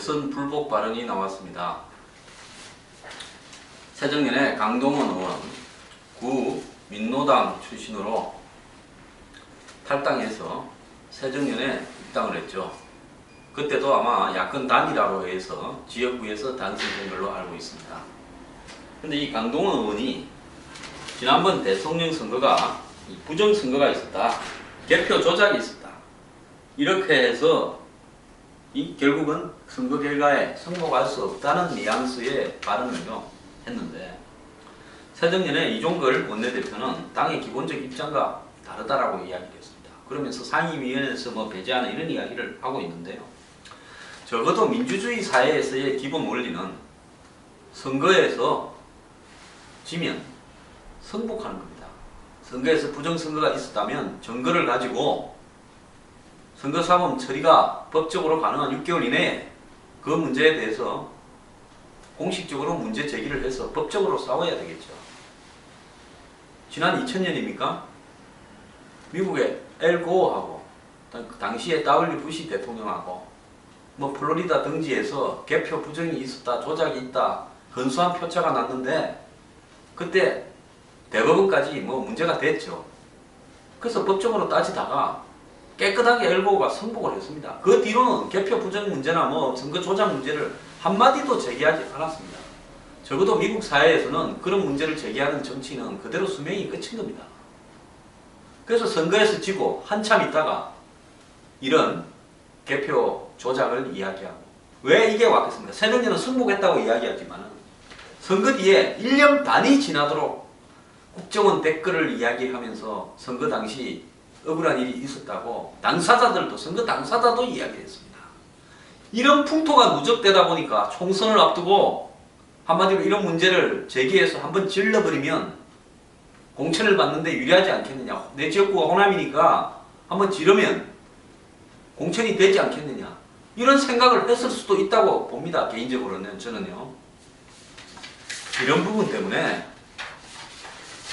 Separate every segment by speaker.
Speaker 1: 대선 불복 발언이 나왔습니다. 새정년의 강동원 의원, 구 민노당 출신으로 탈당해서 새정년에 입당을 했죠. 그때도 아마 야권 단일화로 해서 지역구에서 당선된 걸로 알고 있습니다. 근데 이 강동원 의원이 지난번 대통령 선거가 부정선거가 있었다, 개표 조작이 있었다, 이렇게 해서 결국은 선거 결과에 승복할 수 없다는 뉘앙스의 발언을요 했는데, 새정년의 이종걸 원내대표는 당의 기본적 입장과 다르다라고 이야기를 했습니다. 그러면서 상임위원회에서 배제하는 이런 이야기를 하고 있는데요. 적어도 민주주의 사회에서의 기본 원리는 선거에서 지면 승복하는 겁니다. 선거에서 부정선거가 있었다면 증거를 가지고 선거사범 처리가 법적으로 가능한 6개월 이내에 그 문제에 대해서 공식적으로 문제 제기를 해서 법적으로 싸워야 되겠죠. 지난 2000년입니까? 미국의 엘 고어하고 당시에 W 부시 대통령하고 플로리다 등지에서 개표 부정이 있었다, 조작이 있다, 근소한 표차가 났는데 그때 대법원까지 문제가 됐죠. 그래서 법적으로 따지다가 깨끗하게 엘 고어가 승복을 했습니다. 그 뒤로는 개표 부정 문제나 선거 조작 문제를 한마디도 제기하지 않았습니다. 적어도 미국 사회에서는 그런 문제를 제기하는 정치인은 그대로 수명이 끝인 겁니다. 그래서 선거에서 지고 한참 있다가 이런 개표 조작을 이야기하고, 왜 이게 왔겠습니까? 새정년은 승복했다고 이야기하지만 선거 뒤에 1년 반이 지나도록 국정원 댓글을 이야기하면서 선거 당시 억울한 일이 있었다고 당사자들도, 선거 당사자도 이야기했습니다. 이런 풍토가 누적되다 보니까 총선을 앞두고 한마디로 이런 문제를 제기해서 한번 질러버리면 공천을 받는데 유리하지 않겠느냐, 내 지역구가 호남이니까 한번 지르면 공천이 되지 않겠느냐, 이런 생각을 했을 수도 있다고 봅니다. 개인적으로는 저는요. 이런 부분 때문에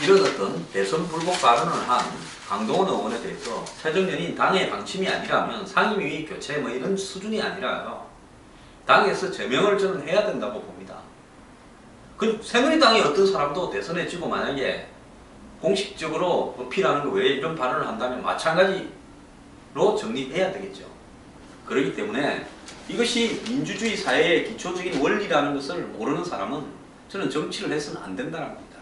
Speaker 1: 이런 어떤 대선 불복 발언을 한 강동원 의원에 대해서 새정년이 당의 방침이 아니라면 상임위 교체 이런 수준이 아니라요, 당에서 제명을 저는 해야 된다고 봅니다. 새누리당의 어떤 사람도 대선에 지고 만약에 공식적으로 어필하는 거 외에 이런 발언을 한다면 마찬가지로 정리해야 되겠죠. 그렇기 때문에 이것이 민주주의 사회의 기초적인 원리라는 것을 모르는 사람은 저는 정치를 해서는 안 된다는 겁니다.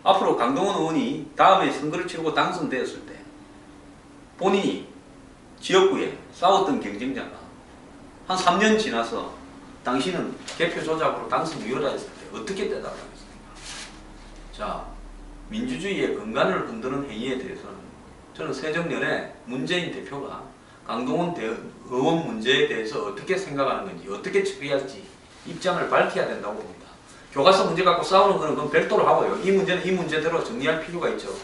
Speaker 1: 앞으로 강동원 의원이 다음에 선거를 치르고 당선되었을 때 본인이 지역구에 싸웠던 경쟁자가 한 3년 지나서 당신은 개표 조작으로 당선 유효라 했을 때 어떻게 대답하겠습니까? 자, 민주주의의 근간을 흔드는 행위에 대해서는 저는 새정년에 문재인 대표가 강동원 의원 문제에 대해서 어떻게 생각하는 건지, 어떻게 처리할지 입장을 밝혀야 된다고 봅니다. 교과서 문제 갖고 싸우는 거는 그건 별도로 하고요. 이 문제는 이 문제대로 정리할 필요가 있죠.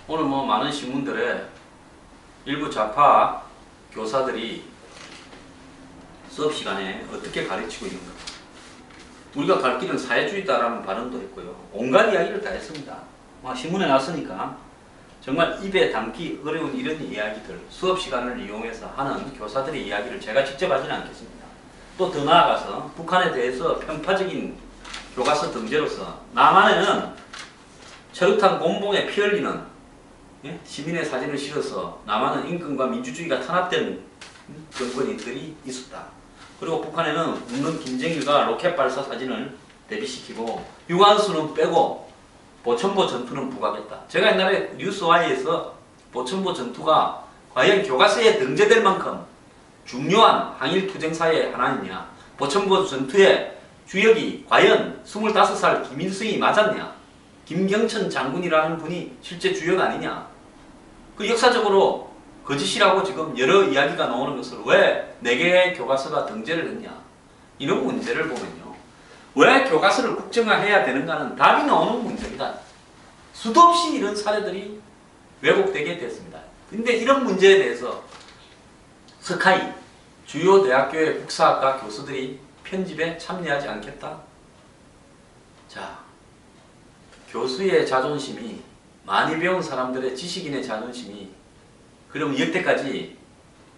Speaker 1: 오늘 많은 신문들에 일부 좌파 교사들이 수업 시간에 어떻게 가르치고 있는가, 우리가 갈 길은 사회주의다라는 발언도 했고요. 온갖 이야기를 다 했습니다. 신문에 났으니까 정말 입에 담기 어려운 이런 이야기들, 수업 시간을 이용해서 하는 교사들의 이야기를 제가 직접 하지는 않겠습니다. 또 더 나아가서 북한에 대해서 편파적인 교과서 등재로서 남한에는 철학탄 곤봉에 피 흘리는 시민의 사진을 실어서 남한은 인권과 민주주의가 탄압된 정권들이 있었다. 그리고 북한에는 웃는 김정일과 로켓 발사 사진을 대비시키고 유관수는 빼고 보천보 전투는 부각했다. 제가 옛날에 뉴스와이에서 보천보 전투가 과연 교과서에 등재될 만큼 중요한 항일 투쟁사의 하나이냐, 보천보 전투의 주역이 과연 25살 김일성이 맞았냐, 김경천 장군이라는 분이 실제 주역 아니냐, 그 역사적으로 거짓이라고 지금 여러 이야기가 나오는 것을 왜 4개의 교과서가 등재를 했냐, 이런 문제를 보면요, 왜 교과서를 국정화해야 되는가는 답이 나오는 문제입니다. 수도 없이 이런 사례들이 왜곡되게 됐습니다. 근데 이런 문제에 대해서 스카이, 주요 대학교의 국사학과 교수들이 편집에 참여하지 않겠다? 자, 교수의 자존심이, 많이 배운 사람들의 지식인의 자존심이 그럼 여태까지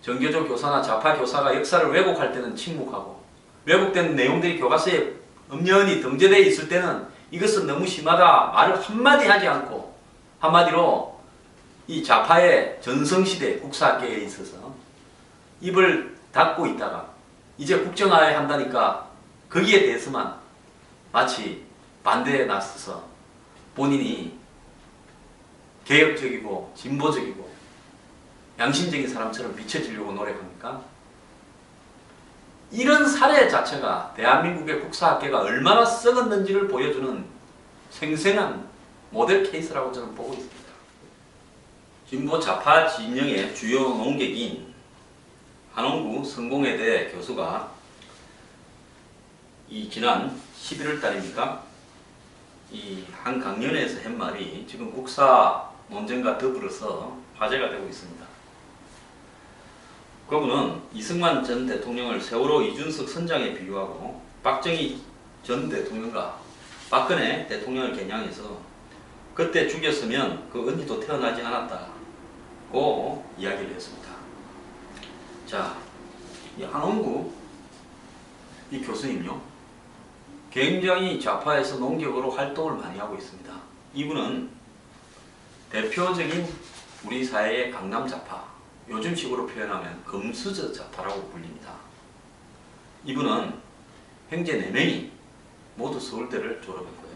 Speaker 1: 정교조 교사나 좌파 교사가 역사를 왜곡할 때는 침묵하고 왜곡된 내용들이 교과서에 엄연히 등재되어 있을 때는 이것은 너무 심하다 말을 한마디 하지 않고 한마디로 이 좌파의 전성시대 국사학계에 있어서 입을 닫고 있다가 이제 국정화에 한다니까 거기에 대해서만 마치 반대에 나서서 본인이 개혁적이고 진보적이고 양심적인 사람처럼 비춰지려고 노력합니까? 이런 사례 자체가 대한민국의 국사학계가 얼마나 썩었는지를 보여주는 생생한 모델 케이스라고 저는 보고 있습니다. 진보 좌파 진영의 주요 논객인 한홍구 성공회대 교수가 이 지난 11월 달입니까? 이 한 강연에서 한 말이 지금 국사 논쟁과 더불어서 화제가 되고 있습니다. 그분은 이승만 전 대통령을 세월호 이준석 선장에 비유하고 박정희 전 대통령과 박근혜 대통령을 겨냥해서 그때 죽였으면 그 언니도 태어나지 않았다고 이야기를 했습니다. 자, 이 한홍구 이 교수님요, 굉장히 좌파에서 논객으로 활동을 많이 하고 있습니다. 이분은 대표적인 우리 사회의 강남 좌파, 요즘식으로 표현하면 금수저 좌파라고 불립니다. 이분은 형제 4명이 모두 서울대를 졸업했고요.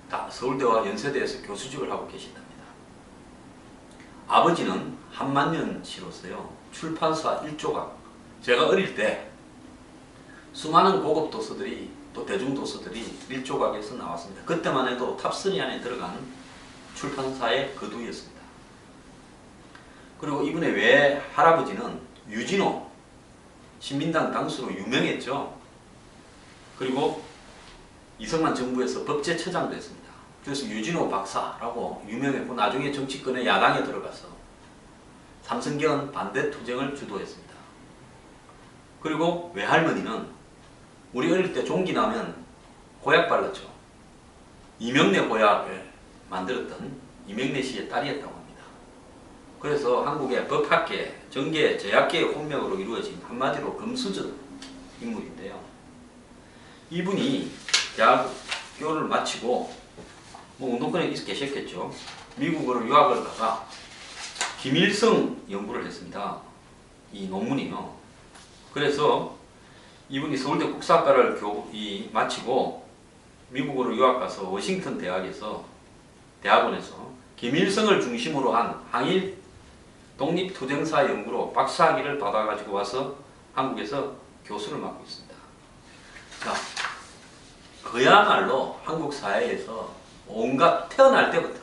Speaker 1: 다 서울대와 연세대에서 교수직을 하고 계신답니다. 아버지는 한만년치로서요, 출판사 1조각, 제가 어릴 때 수많은 고급 도서들이 또 대중도서들이 1조각에서 나왔습니다. 그때만 해도 탑3 안에 들어간 출판사의 거두였습니다. 그리고 이분의 외할아버지는 유진호 신민당 당수로 유명했죠. 그리고 이승만 정부에서 법제처장도 했습니다. 그래서 유진호 박사라고 유명했고 나중에 정치권의 야당에 들어가서 삼성계헌 반대 투쟁을 주도했습니다. 그리고 외할머니는 우리 어릴 때 종기 나면 고약 발랐죠. 이명래 고약을 만들었던 이명래 씨의 딸이었다고 합니다. 그래서 한국의 법학계, 정계, 제약계의 혼명으로 이루어진 한마디로 금수저 인물인데요. 이분이 대학교를 마치고 운동권에 계셨겠죠. 미국으로 유학을 가가 김일성 연구를 했습니다. 이 논문이요. 그래서 이분이 서울대 국사학과를 마치고 미국으로 유학 가서 워싱턴 대학원에서 김일성을 중심으로 한 항일 독립투쟁사 연구로 박사학위를 받아가지고 와서 한국에서 교수를 맡고 있습니다. 자, 그야말로 한국 사회에서 온갖 태어날 때부터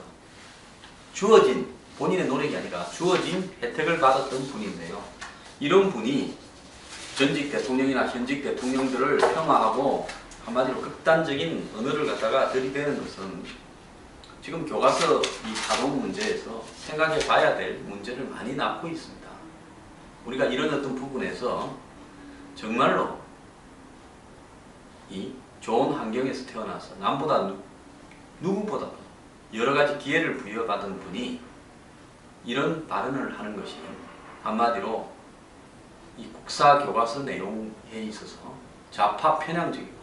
Speaker 1: 주어진 본인의 노력이 아니라 주어진 혜택을 받았던 분인데요. 이런 분이 전직 대통령이나 현직 대통령들을 폄하하고 한마디로 극단적인 언어를 갖다가 들이대는 것은 지금 교과서 이 가동 문제에서 생각해 봐야 될 문제를 많이 낳고 있습니다. 우리가 이런 어떤 부분에서 정말로 이 좋은 환경에서 태어나서 남보다 누구보다도 여러 가지 기회를 부여받은 분이 이런 발언을 하는 것이 한마디로 이 국사 교과서 내용에 있어서 좌파 편향적이고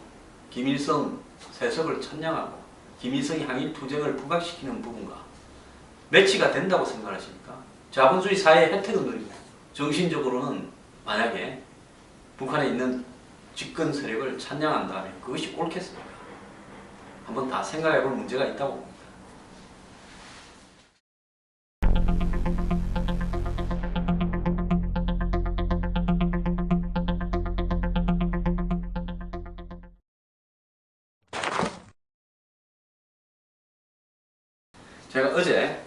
Speaker 1: 김일성 세습을 천냥하고 김일성이 항일 투쟁을 부각시키는 부분과 매치가 된다고 생각하십니까? 자본주의 사회의 혜택은 누리고 정신적으로는 만약에 북한에 있는 집권 세력을 찬양한다면 그것이 옳겠습니까? 한번 다 생각해 볼 문제가 있다고 봅니다. 제가 어제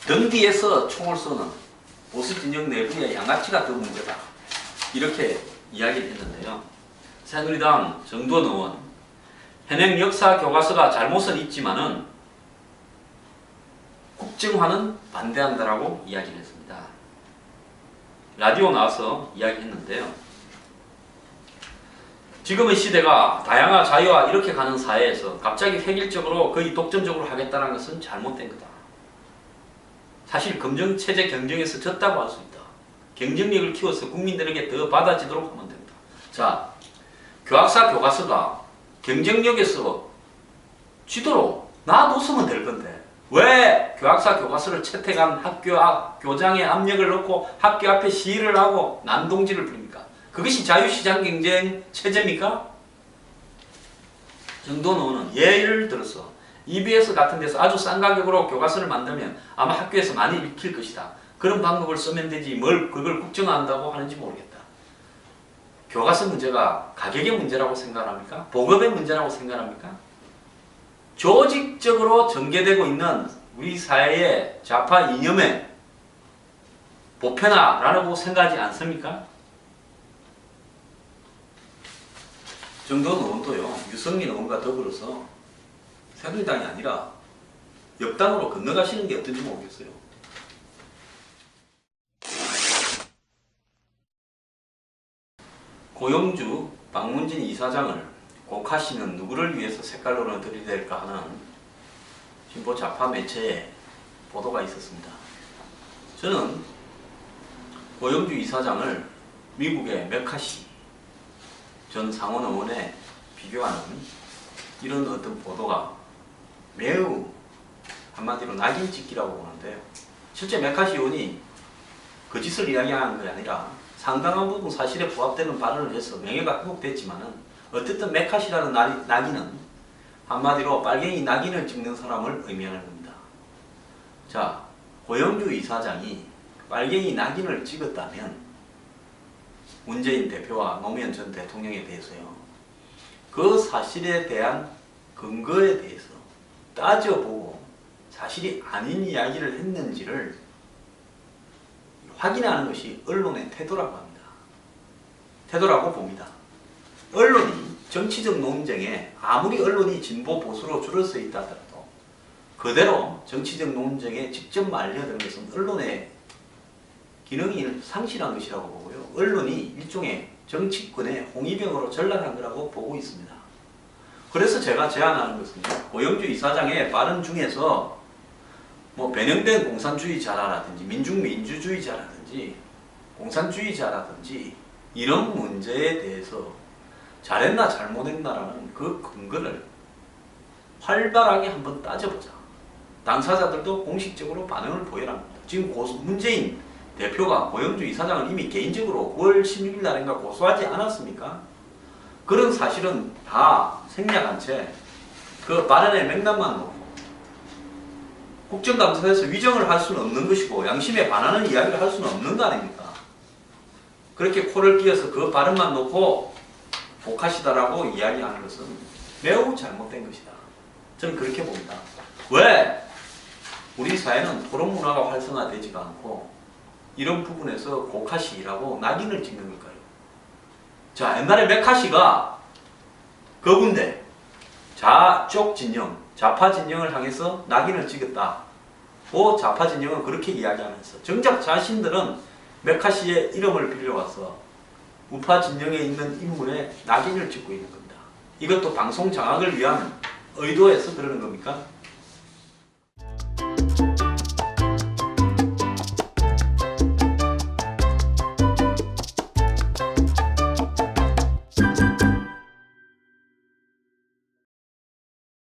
Speaker 1: 등 뒤에서 총을 쏘는 보수 진영 내부의 양아치가 더 문제다, 이렇게 이야기를 했는데요. 새누리당 정두원 의원, 현행 역사 교과서가 잘못은 있지만은 국정화는 반대한다라고 이야기를 했습니다. 라디오 나와서 이야기했는데요. 지금의 시대가 다양화 자유화 이렇게 가는 사회에서 갑자기 획일적으로 거의 독점적으로 하겠다는 것은 잘못된 거다. 사실 검정체제 경쟁에서 졌다고 할 수 있다. 경쟁력을 키워서 국민들에게 더 받아지도록 하면 됩니다. 자, 교학사 교과서가 경쟁력에서 지도록 놔뒀으면 될 건데 왜 교학사 교과서를 채택한 교장에 압력을 넣고 학교 앞에 시위를 하고 난동질을 부립니까? 그것이 자유시장 경쟁 체제입니까? 정도는 예를 들어서 EBS 같은 데서 아주 싼 가격으로 교과서를 만들면 아마 학교에서 많이 읽힐 것이다. 그런 방법을 쓰면 되지 뭘 그걸 국정화한다고 하는지 모르겠다. 교과서 문제가 가격의 문제라고 생각합니까? 보급의 문제라고 생각합니까? 조직적으로 전개되고 있는 우리 사회의 좌파 이념의 보편화라고 생각하지 않습니까? 정도원 의원도요. 유승민 의원과 더불어서 새누리당이 아니라 역당으로 건너가시는 게 어떤지 모르겠어요. 고영주, 박문진 이사장을 곡하시는 누구를 위해서 색깔론을 들이댈까 하는 진보 좌파 매체에 보도가 있었습니다. 저는 고영주 이사장을 미국의 메카시 전 상원 의원에 비교하는 이런 어떤 보도가 매우 한마디로 낙인 찍기라고 보는데요. 실제 메카시 의원이 거짓을 이야기하는 게 아니라 상당한 부분 사실에 부합되는 발언을 해서 명예가 회복됐지만은 어쨌든 메카시라는 낙인은 한마디로 빨갱이 낙인을 찍는 사람을 의미하는 겁니다. 자, 고영주 이사장이 빨갱이 낙인을 찍었다면 문재인 대표와 노무현 전 대통령에 대해서요. 그 사실에 대한 근거에 대해서 따져보고 사실이 아닌 이야기를 했는지를 확인하는 것이 언론의 태도라고 합니다. 태도라고 봅니다. 언론이 정치적 논쟁에 아무리 언론이 진보 보수로 줄어서 있다 하더라도 그대로 정치적 논쟁에 직접 말려드는 것은 언론의 기능이 상실한 것이라고 보고요. 언론이 일종의 정치권의 홍위병으로 전락한 거라고 보고 있습니다. 그래서 제가 제안하는 것은요. 고영주 이사장의 발언 중에서 뭐 변형된 공산주의자라든지 민주주의자라든지 공산주의자라든지 이런 문제에 대해서 잘했나 잘못했나라는 그 근거를 활발하게 한번 따져보자. 당사자들도 공식적으로 반응을 보여라 합니다. 지금 문재인 대표가 고영주 이사장을 이미 개인적으로 9월 16일 날인가 고소하지 않았습니까? 그런 사실은 다 생략한 채 그 발언의 맥락만 놓고 국정감사에서 위정을 할 수는 없는 것이고 양심에 반하는 이야기를 할 수는 없는 거 아닙니까? 그렇게 코를 끼워서 그 발언만 놓고 복하시다라고 이야기하는 것은 매우 잘못된 것이다. 저는 그렇게 봅니다. 왜 우리 사회는 토론 문화가 활성화되지가 않고 이런 부분에서 고카시라고 낙인을 찍는 걸까요? 자, 옛날에 메카시가 거군데 좌쪽 진영, 좌파 진영을 향해서 낙인을 찍었다. 그 좌파 진영은 그렇게 이야기하면서 정작 자신들은 메카시의 이름을 빌려와서 우파 진영에 있는 인물에 낙인을 찍고 있는 겁니다. 이것도 방송 장악을 위한 의도에서 그러는 겁니까?